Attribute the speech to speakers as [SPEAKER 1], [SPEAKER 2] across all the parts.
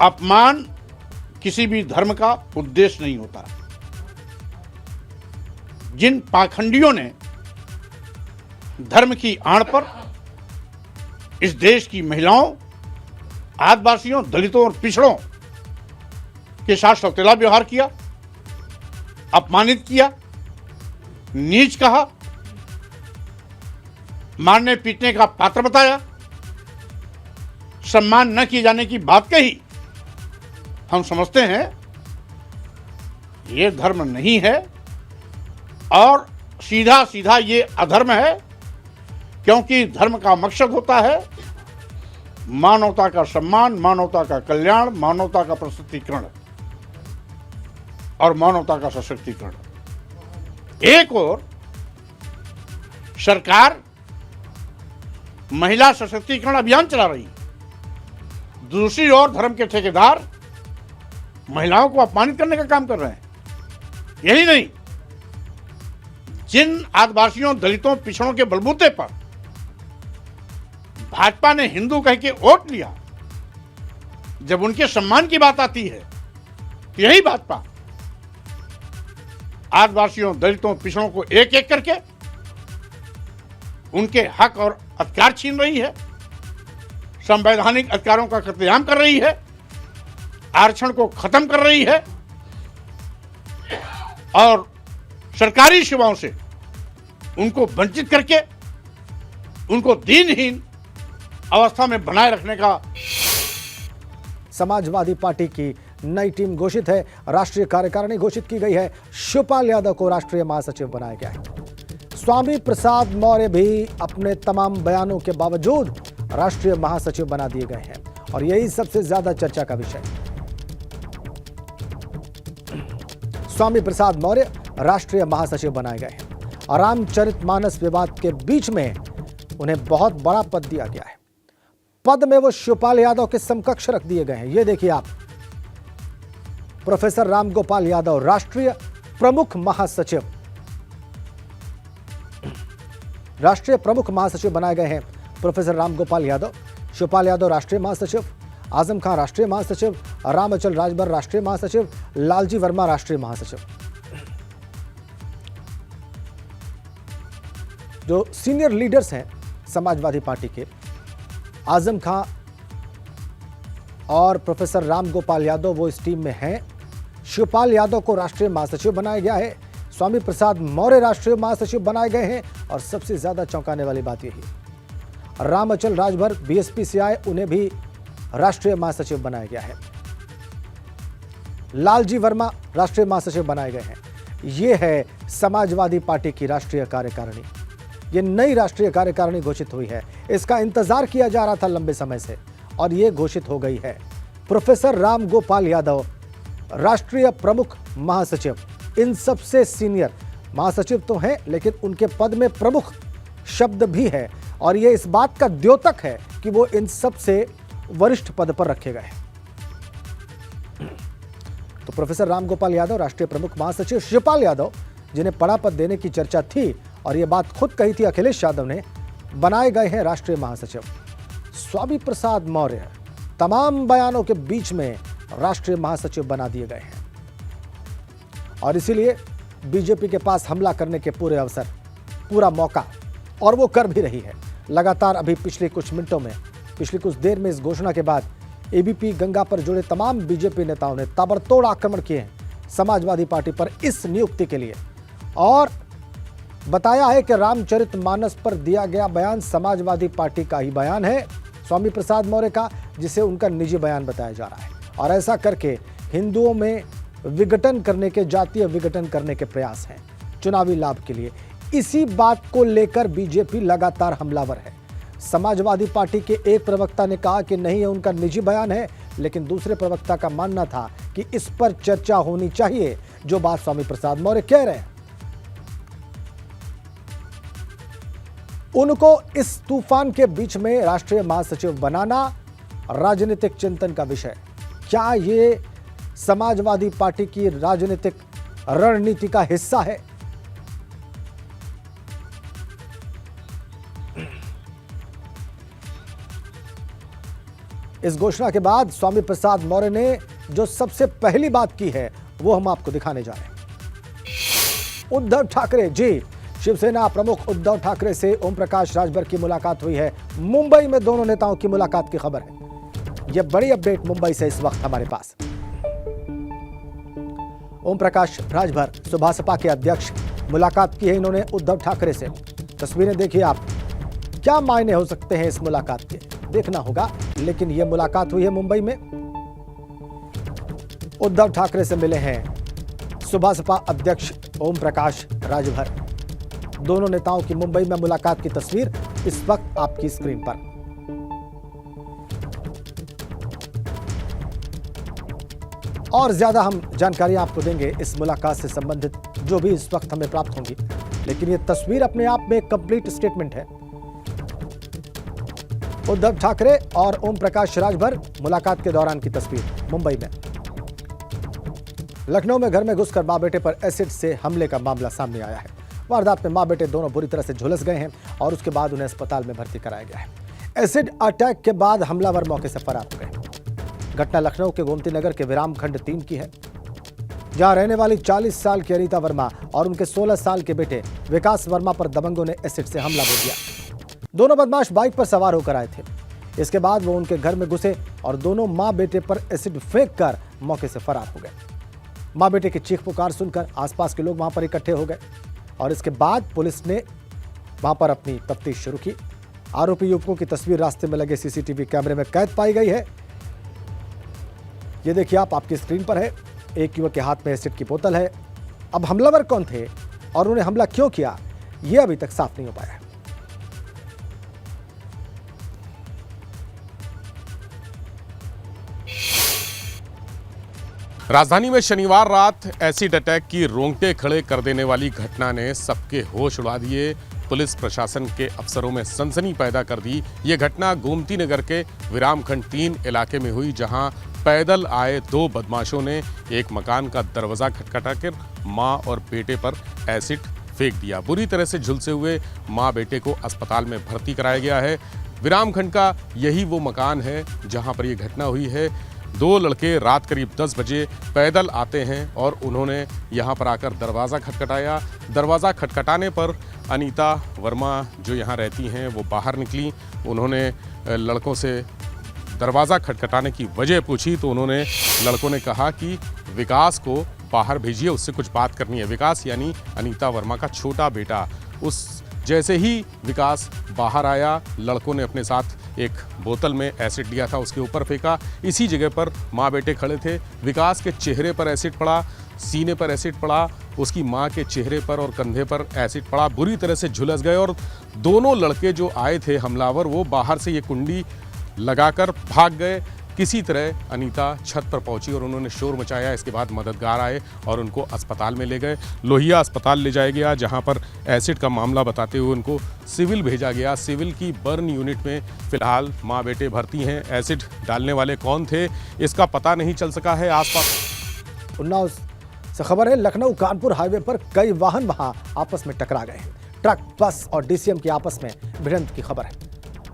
[SPEAKER 1] अपमान किसी भी धर्म का उद्देश्य नहीं होता। जिन पाखंडियों ने धर्म की आड़ पर इस देश की महिलाओं, आदिवासियों, दलितों और पिछड़ों के साथ सौतेला व्यवहार किया, अपमानित किया, नीच कहा, मारने पीटने का पात्र बताया, सम्मान न किए जाने की बात कही, हम समझते हैं ये धर्म नहीं है और सीधा सीधा ये अधर्म है, क्योंकि धर्म का मकसद होता है मानवता का सम्मान, मानवता का कल्याण, मानवता का प्रशस्तीकरण और मानवता का सशक्तिकरण। एक ओर सरकार महिला सशक्तिकरण अभियान चला रही है, दूसरी ओर धर्म के ठेकेदार महिलाओं को अपमानित करने का काम कर रहे हैं। यही नहीं, जिन आदिवासियों, दलितों, पिछड़ों के बलबूते पर भाजपा ने हिंदू कह के वोट लिया, जब उनके सम्मान की बात आती है तो यही भाजपा आदिवासियों, दलितों, पिछड़ों को एक एक करके उनके हक और अधिकार छीन रही है, संवैधानिक अधिकारों का कत्लेआम कर रही है, आरक्षण को खत्म कर रही है और सरकारी सेवाओं से उनको वंचित करके उनको दीनहीन अवस्था में बनाए रखने का।
[SPEAKER 2] समाजवादी पार्टी की नई टीम घोषित है, राष्ट्रीय कार्यकारिणी घोषित की गई है। शिवपाल यादव को राष्ट्रीय महासचिव बनाया गया है। स्वामी प्रसाद मौर्य भी अपने तमाम बयानों के बावजूद राष्ट्रीय महासचिव बना दिए गए हैं और यही सबसे ज्यादा चर्चा का विषय। स्वामी प्रसाद मौर्य राष्ट्रीय महासचिव बनाए गए हैं। रामचरितमानस विवाद के बीच में उन्हें बहुत बड़ा पद दिया गया है। पद में वो शिवपाल यादव के समकक्ष रख दिए गए हैं। ये देखिए आप, प्रोफेसर रामगोपाल यादव राष्ट्रीय प्रमुख महासचिव, राष्ट्रीय प्रमुख महासचिव बनाए गए हैं। प्रोफेसर रामगोपाल यादव, शिवपाल यादव राष्ट्रीय महासचिव, आजम खान राष्ट्रीय महासचिव, रामअचल राजभर राष्ट्रीय महासचिव, लालजी वर्मा राष्ट्रीय महासचिव। जो सीनियर लीडर्स हैं समाजवादी पार्टी के, आजम खान और प्रोफेसर रामगोपाल यादव वो इस टीम में हैं। शिवपाल यादव को राष्ट्रीय महासचिव बनाया गया है। स्वामी प्रसाद मौर्य राष्ट्रीय महासचिव बनाए गए हैं और सबसे ज्यादा चौंकाने वाली बात यही, रामअचल राजभर बीएसपी से आए, उन्हें भी राष्ट्रीय महासचिव बनाया गया है। लालजी वर्मा राष्ट्रीय महासचिव बनाए गए हैं। यह है समाजवादी पार्टी की राष्ट्रीय कार्यकारिणी। ये नई राष्ट्रीय कार्यकारिणी घोषित हुई है। इसका इंतजार किया जा रहा था लंबे समय से और ये घोषित हो गई है। प्रोफेसर रामगोपाल यादव राष्ट्रीय प्रमुख महासचिव, इन सबसे सीनियर महासचिव तो हैं, लेकिन उनके पद में प्रमुख शब्द भी है और ये इस बात का द्योतक है कि वो इन सबसे वरिष्ठ पद पर रखे गए। तो प्रोफेसर रामगोपाल यादव राष्ट्रीय प्रमुख महासचिव, शिवपाल यादव जिन्हें बड़ा पद देने की चर्चा थी और ये बात खुद कही थी अखिलेश यादव ने, बनाए गए हैं राष्ट्रीय महासचिव। स्वामी प्रसाद मौर्य तमाम बयानों के बीच में राष्ट्रीय महासचिव बना दिए गए हैं और इसीलिए बीजेपी के पास हमला करने के पूरे अवसर, पूरा मौका, और वो कर भी रही है। लगातार अभी पिछले कुछ मिनटों में, पिछली कुछ देर में इस घोषणा के बाद एबीपी गंगा पर जुड़े तमाम बीजेपी नेताओं ने ताबड़तोड़ आक्रमण किए हैं समाजवादी पार्टी पर इस नियुक्ति के लिए और बताया है कि रामचरितमानस पर दिया गया बयान समाजवादी पार्टी का ही बयान है, स्वामी प्रसाद मौर्य का, जिसे उनका निजी बयान बताया जा रहा है और ऐसा करके हिंदुओं में विघटन करने के, जातीय विघटन करने के प्रयास हैं चुनावी लाभ के लिए। इसी बात को लेकर बीजेपी लगातार हमलावर है। समाजवादी पार्टी के एक प्रवक्ता ने कहा कि नहीं, ये उनका निजी बयान है, लेकिन दूसरे प्रवक्ता का मानना था कि इस पर चर्चा होनी चाहिए, जो बात स्वामी प्रसाद मौर्य कह रहे हैं। उनको इस तूफान के बीच में राष्ट्रीय महासचिव बनाना राजनीतिक चिंतन का विषय। क्या ये समाजवादी पार्टी की राजनीतिक रणनीति का हिस्सा है? इस घोषणा के बाद स्वामी प्रसाद मौर्य ने जो सबसे पहली बात की है वो हम आपको दिखाने जा रहे हैं। उद्धव ठाकरे जी, शिवसेना प्रमुख उद्धव ठाकरे से ओम प्रकाश राजभर की मुलाकात हुई है। मुंबई में दोनों नेताओं की मुलाकात की खबर है। यह बड़ी अपडेट मुंबई से इस वक्त हमारे पास। ओम प्रकाश राजभर सुभासपा के अध्यक्ष मुलाकात की है इन्होंने उद्धव ठाकरे से। तस्वीरें देखिए आप, क्या मायने हो सकते हैं इस मुलाकात के, देखना होगा। लेकिन यह मुलाकात हुई है मुंबई में। उद्धव ठाकरे से मिले हैं सुभासपा अध्यक्ष ओम प्रकाश राजभर। दोनों नेताओं की मुंबई में मुलाकात की तस्वीर इस वक्त आपकी स्क्रीन पर। और ज्यादा हम जानकारी आपको देंगे इस मुलाकात से संबंधित जो भी इस वक्त हमें प्राप्त होंगी, लेकिन यह तस्वीर अपने आप में एक कंप्लीट स्टेटमेंट है। उद्धव ठाकरे और ओम प्रकाश राजभर मुलाकात के दौरान की तस्वीर मुंबई में। लखनऊ में घर में घुसकर मां बेटे पर एसिड से हमले का मामला सामने आया है। वारदात में मां बेटे दोनों बुरी तरह से झुलस गए हैं और उसके बाद उन्हें अस्पताल में भर्ती कराया गया है। एसिड अटैक के बाद हमलावर मौके से फरार हो गए। घटना लखनऊ के गोमती नगर के विराम खंड 3 की है, जहां रहने वाली 40 साल की अनीता वर्मा और उनके 16 साल के बेटे विकास वर्मा पर दबंगों ने एसिड से हमला बोल दिया। दोनों बदमाश बाइक पर सवार होकर आए थे। इसके बाद वो उनके घर में घुसे और दोनों मां बेटे पर एसिड फेंक कर मौके से फरार हो गए। मां बेटे की चीख पुकार सुनकर आसपास के लोग वहां पर इकट्ठे हो गए और इसके बाद पुलिस ने वहां पर अपनी तफ्तीश शुरू की। आरोपी युवकों की तस्वीर रास्ते में लगे सीसीटीवी कैमरे में कैद पाई गई है। ये देखिए आप, आपकी स्क्रीन पर है। एक युवक के हाथ में एसिड की बोतल है। अब हमलावर कौन थे और उन्हें हमला क्यों किया, यह अभी तक साफ नहीं हो पाया है।
[SPEAKER 3] राजधानी में शनिवार रात एसिड अटैक की रोंगटे खड़े कर देने वाली घटना ने सबके होश उड़ा दिए। पुलिस प्रशासन के अफसरों में सनसनी पैदा कर दी। ये घटना गोमती नगर के विरामखंड 3 इलाके में हुई, जहां पैदल आए 2 बदमाशों ने एक मकान का दरवाजा खटखटाकर मां और बेटे पर एसिड फेंक दिया। बुरी तरह से झुलसे हुए मां बेटे को अस्पताल में भर्ती कराया गया है। विरामखंड का यही वो मकान है जहां पर यह घटना हुई है। 2 लड़के रात करीब 10 बजे पैदल आते हैं और उन्होंने यहाँ पर आकर दरवाज़ा खटखटाया। दरवाज़ा खटखटाने पर अनीता वर्मा जो यहाँ रहती हैं वो बाहर निकली। उन्होंने लड़कों से दरवाज़ा खटखटाने की वजह पूछी तो उन्होंने लड़कों ने कहा कि विकास को बाहर भेजिए, उससे कुछ बात करनी है। विकास यानी अनीता वर्मा का छोटा बेटा। उस जैसे ही विकास बाहर आया, लड़कों ने अपने साथ एक बोतल में एसिड लिया था, उसके ऊपर फेंका। इसी जगह पर माँ बेटे खड़े थे। विकास के चेहरे पर एसिड पड़ा, सीने पर एसिड पड़ा, उसकी माँ के चेहरे पर और कंधे पर एसिड पड़ा। बुरी तरह से झुलस गए और दोनों लड़के जो आए थे हमलावर, वो बाहर से ये कुंडी लगाकर भाग गए। किसी तरह अनीता छत पर पहुंची और उन्होंने शोर मचाया। इसके बाद मददगार आए और उनको अस्पताल में ले गए। लोहिया अस्पताल ले जाया गया, जहां पर एसिड का मामला बताते हुए उनको सिविल भेजा गया। सिविल की बर्न यूनिट में फिलहाल मां बेटे भर्ती हैं। एसिड डालने वाले कौन थे, इसका पता नहीं चल सका है। आसपास
[SPEAKER 2] उन्नाव से खबर है, लखनऊ कानपुर हाईवे पर कई वाहन वहां आपस में टकरा गए हैं। ट्रक, बस और डीसीएम की आपस में भिड़ंत की खबर है।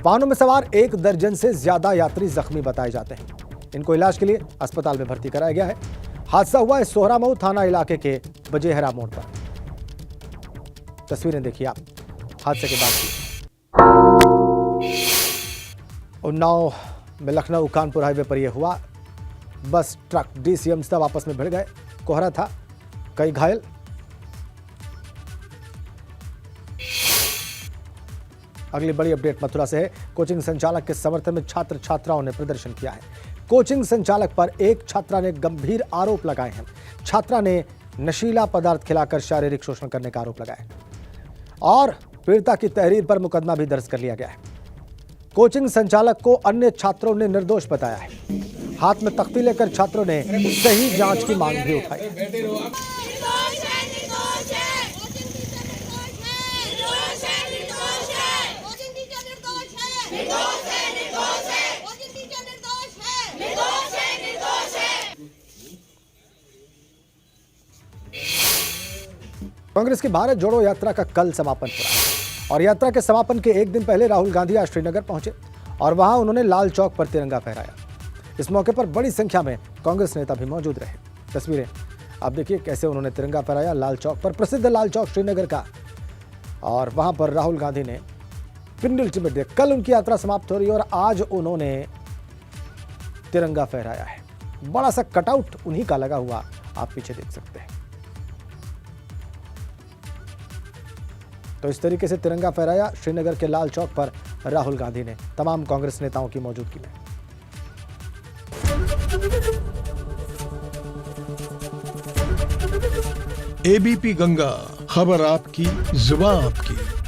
[SPEAKER 2] वाहनों में सवार 1 दर्जन से ज्यादा यात्री जख्मी बताए जाते हैं। इनको इलाज के लिए अस्पताल में भर्ती कराया गया है। हादसा हुआ है सोहरामऊ थाना इलाके के बजेहरा मोड़ पर। तस्वीरें देखिए आप हादसे के बाद की। उन्नाव में लखनऊ कानपुर हाईवे पर यह हुआ। बस, ट्रक, डीसीएम सब आपस में भिड़ गए। कोहरा था, कई घायल। अगली बड़ी अपडेट मथुरा से है। कोचिंग संचालक के समर्थन में छात्र छात्राओं ने प्रदर्शन किया है। कोचिंग संचालक पर एक छात्रा ने गंभीर आरोप लगाए हैं। छात्रा ने नशीला पदार्थ खिलाकर शारीरिक शोषण करने का आरोप लगाया है और पीड़िता की तहरीर पर मुकदमा भी दर्ज कर लिया गया है। कोचिंग संचालक को अन्य छात्रों ने निर्दोष बताया है। हाथ में तख्ती लेकर छात्रों ने सही जांच की मांग भी उठाई। कांग्रेस की भारत जोड़ो यात्रा का कल समापन हो रहा है और यात्रा के समापन के एक दिन पहले राहुल गांधी आज श्रीनगर पहुंचे और वहां उन्होंने लाल चौक पर तिरंगा फहराया। इस मौके पर बड़ी संख्या में कांग्रेस नेता भी मौजूद रहे। तस्वीरें आप देखिए कैसे उन्होंने तिरंगा फहराया लाल चौक पर, प्रसिद्ध लाल चौक श्रीनगर का, और वहां पर राहुल गांधी ने पिंडी अल्टीमेट डे, कल उनकी यात्रा समाप्त हो रही है और आज उन्होंने तिरंगा फहराया है। बड़ा सा कटआउट उन्हीं का लगा हुआ आप पीछे देख सकते हैं। तो इस तरीके से तिरंगा फहराया श्रीनगर के लाल चौक पर राहुल गांधी ने तमाम कांग्रेस नेताओं की मौजूदगी में।
[SPEAKER 4] एबीपी गंगा, खबर आपकी, जुबान आपकी।